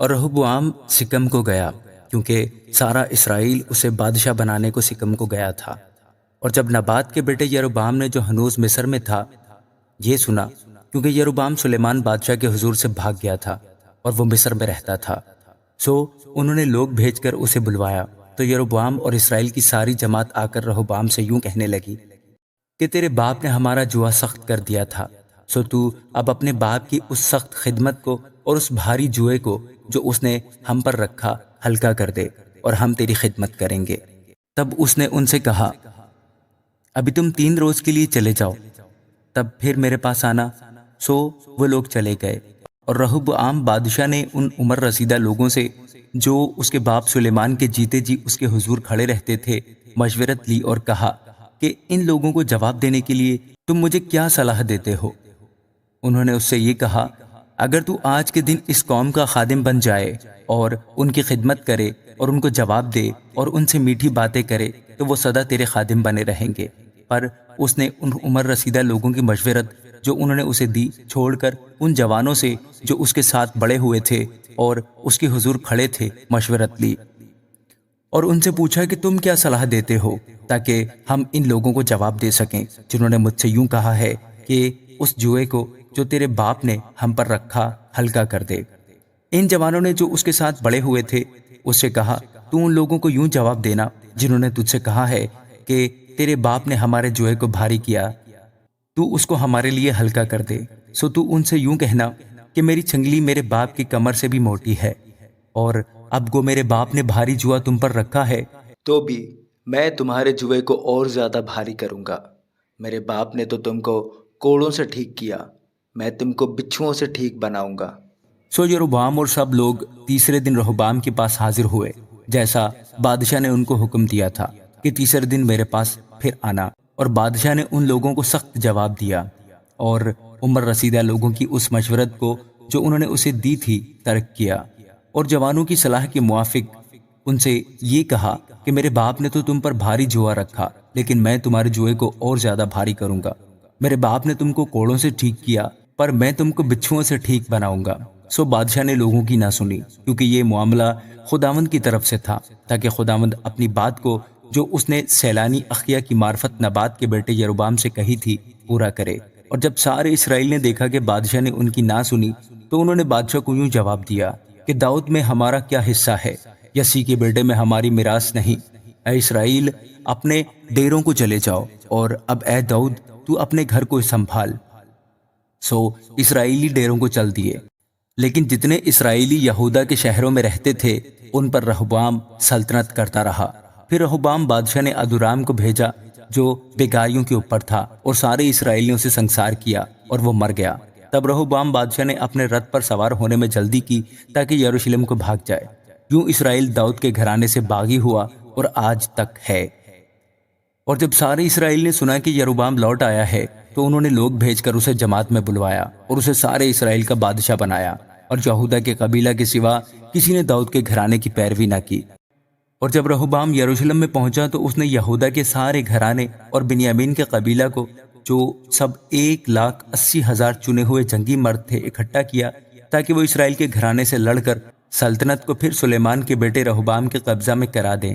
اور رہبوام سکم کو گیا کیونکہ سارا اسرائیل اسے بادشاہ بنانے کو سکم کو گیا تھا۔ اور جب نبات کے بیٹے یروبعام نے جو ہنوز مصر میں تھا یہ سنا، کیونکہ یروبعام سلیمان بادشاہ کے حضور سے بھاگ گیا تھا اور وہ مصر میں رہتا تھا، سو انہوں نے لوگ بھیج کر اسے بلوایا۔ تو یروبعام اور اسرائیل کی ساری جماعت آ کر رہبعام سے یوں کہنے لگی کہ تیرے باپ نے ہمارا جوا سخت کر دیا تھا، سو تو اب اپنے باپ کی اس سخت خدمت کو اور اس بھاری جوئے کو جو اس نے ہم پر رکھا ہلکا کر دے، اور ہم تیری خدمت کریں گے۔ تب اس نے ان سے کہا، ابھی تم 3 روز کے لیے چلے جاؤ، تب پھر میرے پاس آنا۔ سو وہ لوگ چلے گئے، اور رہبعام بادشاہ نے ان عمر رسیدہ لوگوں سے جو اس کے باپ سلیمان کے جیتے جی اس کے حضور کھڑے رہتے تھے مشورت لی اور کہا کہ ان لوگوں کو جواب دینے کے لیے تم مجھے کیا صلاح دیتے ہو؟ انہوں نے اس سے یہ کہا، اگر تو آج کے دن اس قوم کا خادم بن جائے اور ان کی خدمت کرے اور ان کو جواب دے اور ان سے میٹھی باتیں کرے تو وہ سدا تیرے خادم بنے رہیں گے۔ پر اس نے ان عمر رسیدہ لوگوں کی مشورت جو انہوں نے اسے دی چھوڑ کر ان جوانوں سے جو اس کے ساتھ بڑے ہوئے تھے اور اس کے حضور کھڑے تھے مشورت لی، اور ان سے پوچھا کہ تم کیا صلاح دیتے ہو تاکہ ہم ان لوگوں کو جواب دے سکیں جنہوں نے مجھ سے یوں کہا ہے کہ اس جوئے کو جو تیرے باپ نے ہم پر رکھا ہلکا کر دے۔ ان جوانوں نے جو اس کے ساتھ بڑے ہوئے تھے اس سے کہا، تو ان لوگوں کو یوں جواب دینا جنہوں نے تجھ سے کہا ہے کہ تیرے باپ نے ہمارے جوئے کو بھاری کیا، تو اس کو ہمارے لیے ہلکا کر دے۔ سو تو ان سے یوں کہنا کہ میری چنگلی میرے باپ کی کمر سے بھی موٹی ہے، اور اب گو میرے باپ نے بھاری جوا تم پر رکھا ہے تو بھی میں تمہارے جوئے کو اور زیادہ بھاری کروں گا۔ میرے باپ نے تو تم کو کوڑوں سے ٹھیک کیا، میں تم کو بچھوؤں سے ٹھیک بناؤں گا۔ سو یروبعام اور سب لوگ تیسرے دن رہبعام کے پاس حاضر ہوئے، جیسا بادشاہ نے ان کو حکم دیا تھا کہ تیسرے دن میرے پاس پھر آنا۔ اور بادشاہ نے ان لوگوں کو سخت جواب دیا اور عمر رسیدہ لوگوں کی اس مشورت کو جو انہوں نے اسے دی تھی ترک کیا، اور جوانوں کی صلاح کے موافق ان سے یہ کہا کہ میرے باپ نے تو تم پر بھاری جوا رکھا، لیکن میں تمہارے جوئے کو اور زیادہ بھاری کروں گا۔ میرے باپ نے تم کو کوڑوں سے ٹھیک کیا، پر میں تم کو بچھوؤں سے ٹھیک بناؤں گا۔ سو بادشاہ نے لوگوں کی نہ سنی، کیونکہ یہ معاملہ خداوند کی طرف سے تھا، تاکہ خداوند اپنی بات کو جو اس نے سیلانی اخیا کی معرفت نبات کے بیٹے یروبعام سے کہی تھی پورا کرے۔ اور جب سارے اسرائیل نے دیکھا کہ بادشاہ نے ان کی نہ سنی تو انہوں نے بادشاہ کو یوں جواب دیا کہ داؤد میں ہمارا کیا حصہ ہے، یسی کے بیٹے میں ہماری میراث نہیں۔ اے اسرائیل، اپنے ڈیروں کو چلے جاؤ، اور اب اے داؤد تو اپنے گھر کو سنبھال۔ سو اسرائیلی ڈیروں کو چل دیے، لیکن جتنے اسرائیلی یہودا کے شہروں میں رہتے تھے ان پر رہبعام سلطنت کرتا رہا۔ پھر رہبعام بادشاہ نے ادورام کو بھیجا جو بیگاریوں کے اوپر تھا، اور سارے اسرائیلیوں سے سنسار کیا، اور وہ مر گیا۔ تب رہبعام بادشاہ نے اپنے رتھ پر سوار ہونے میں جلدی کی تاکہ یروشلم کو بھاگ جائے۔ یوں اسرائیل داؤد کے گھرانے سے باغی ہوا اور آج تک ہے۔ اور جب سارے اسرائیل نے سنا کہ یروبعام لوٹ آیا ہے تو انہوں نے لوگ بھیج کر اسے جماعت میں بلوایا اور اسے سارے اسرائیل کا بادشاہ بنایا، اور یہودا کے قبیلہ کے سوا کسی نے داؤد کے گھرانے کی پیروی نہ کی۔ اور جب رہبعام یروشلم میں پہنچا تو اس نے یہودا کے سارے گھرانے اور بنیامین کے قبیلہ کو جو سب 1,80,000 چنے ہوئے جنگی مرد تھے اکٹھا کیا تاکہ وہ اسرائیل کے گھرانے سے لڑ کر سلطنت کو پھر سلیمان کے بیٹے رہبعام کے قبضہ میں کرا دیں۔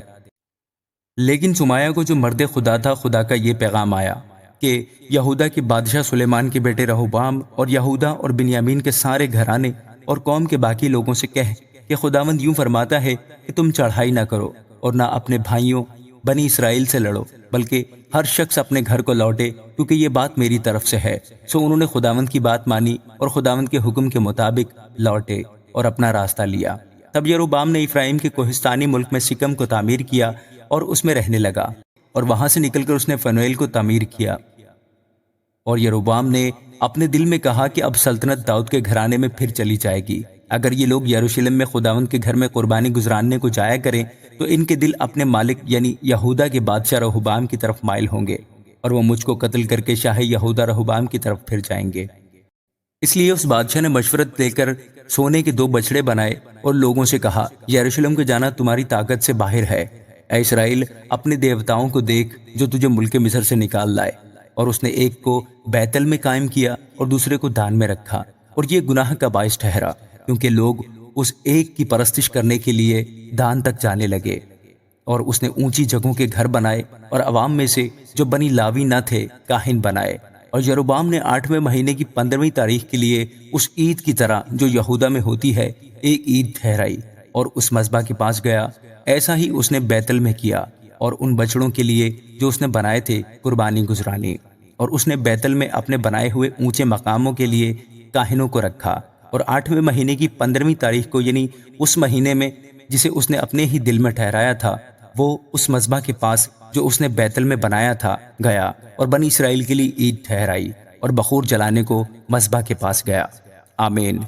لیکن سمایہ کو جو مرد خدا تھا، خدا کا یہ پیغام آیا کہ یہودا کے بادشاہ سلیمان کے بیٹے رہبعام اور یہودا اور بنیامین کے سارے گھرانے اور قوم کے باقی لوگوں سے کہہ کہ خداوند یوں فرماتا ہے کہ تم چڑھائی نہ کرو اور نہ اپنے بھائیوں بنی اسرائیل سے لڑو، بلکہ ہر شخص اپنے گھر کو لوٹے، کیونکہ یہ بات میری طرف سے ہے۔ سو انہوں نے خداوند کی بات مانی اور خداوند کے حکم کے مطابق لوٹے اور اپنا راستہ لیا۔ تب یروبعام نے افرائیم کے کوہستانی ملک میں سکم کو تعمیر کیا اور اس میں رہنے لگا، اور وہاں سے نکل کر اس نے فنویل کو تعمیر کیا۔ اور یروبعام نے اپنے دل میں کہا کہ اب سلطنت داؤد کے گھرانے میں پھر چلی جائے گی۔ اگر یہ لوگ یروشلم میں خداوند کے گھر میں قربانی گزراننے کو جایا کریں تو ان کے دل اپنے مالک یعنی یہودا کے بادشاہ رہبعام کی طرف مائل ہوں گے، اور وہ مجھ کو قتل کر کے شاہ یہودا رہبعام کی طرف پھر جائیں گے۔ اس لیے اس بادشاہ نے مشورت لے کر سونے کے 2 بچڑے بنائے اور لوگوں سے کہا، یروشلم کو جانا تمہاری طاقت سے باہر ہے۔ اے اسرائیل، اپنے دیوتاؤں کو دیکھ جو تجھے ملک مصر سے نکال لائے۔ اور اس نے ایک کو بیتل میں قائم کیا اور دوسرے کو دان میں رکھا، اور یہ گناہ کا باعث ٹھہرا کیونکہ لوگ اس ایک کی پرستش کرنے کے لیے دان تک جانے لگے، اور اس نے اونچی جگہوں کے گھر بنائے اور عوام میں سے جو بنی لاوی نہ تھے کاہن بنائے۔ اور یروبعام نے 8ویں مہینے کی 15ویں تاریخ کے لیے اس عید کی طرح جو یہودا میں ہوتی ہے ایک عید ٹھہرائی اور اس مذبح کے پاس گیا۔ ایسا ہی اس نے بیتل میں کیا اور ان بچڑوں کے لیے جو اس نے بنائے تھے قربانی گزرانی۔ اور اس نے بیتل میں اپنے بنائے ہوئے اونچے مقاموں کے لیے کاہنوں کو رکھا، اور 8ویں مہینے کی 15ویں تاریخ کو، یعنی اس مہینے میں جسے اس نے اپنے ہی دل میں ٹھہرایا تھا، وہ اس مذبح کے پاس جو اس نے بیتل میں بنایا تھا گیا اور بنی اسرائیل کے لیے عید ٹھہرائی اور بخور جلانے کو مذبح کے پاس گیا۔ آمین۔